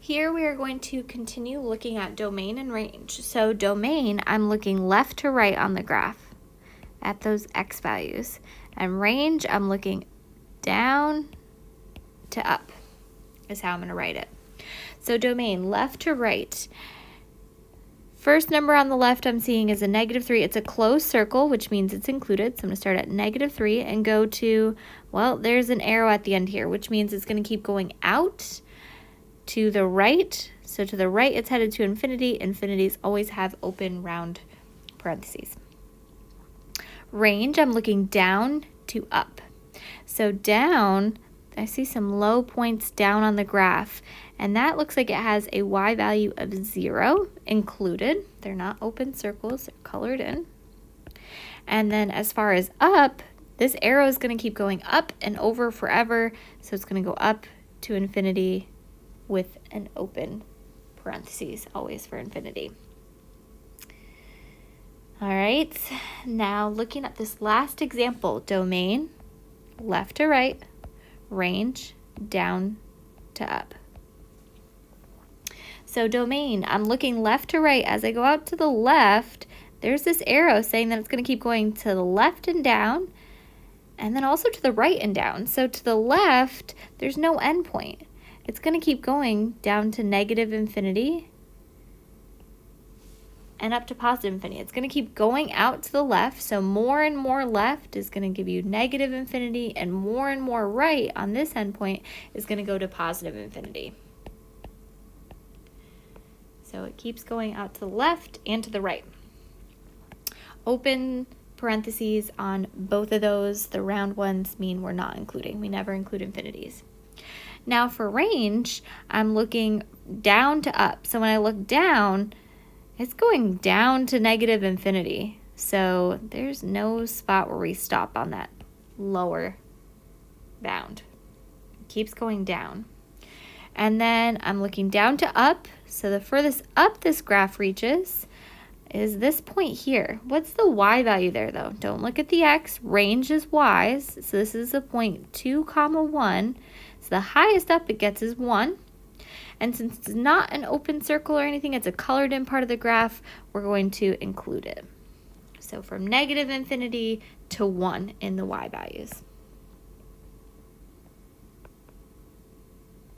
Here we are going to continue looking at domain and range. So domain, I'm looking left to right on the graph at those x values. And range, I'm looking down to up is how I'm going to write it. So domain, left to right. First number on the left I'm seeing is a -3. It's a closed circle, which means it's included. So I'm going to start at -3 and go to, well, there's an arrow at the end here, which means it's going to keep going out to the right. So to the right, it's headed to infinity. Infinities always have open round parentheses. Range, I'm looking down to up. So down, I see some low points down on the graph, and that looks like it has a y value of 0 included. They're not open circles, they're colored in. And then as far as up, this arrow is going to keep going up and over forever, so it's going to go up to infinity with an open parentheses, always for infinity. All right, now looking at this last example, domain, left to right, range, down to up. So domain, I'm looking left to right. As I go out to the left, there's this arrow saying that it's going to keep going to the left and down, and then also to the right and down. So to the left, there's no endpoint. It's going to keep going down to -infinity and up to positive infinity. It's going to keep going out to the left, so more and more left is going to give you -infinity, and more right on this endpoint is going to go to positive infinity. So it keeps going out to the left and to the right. Open parentheses on both of those. The round ones mean we're not including. We never include infinities. Now for range, I'm looking down to up. So when I look down, it's going down to -infinity. So there's no spot where we stop on that lower bound. It keeps going down. And then I'm looking down to up. So the furthest up this graph reaches is this point here. What's the y value there though? Don't look at the x. Range is y's. So this is the point 2, 1. So the highest up it gets is 1. And since it's not an open circle or anything, it's a colored in part of the graph, we're going to include it. So from -infinity to 1 in the y values.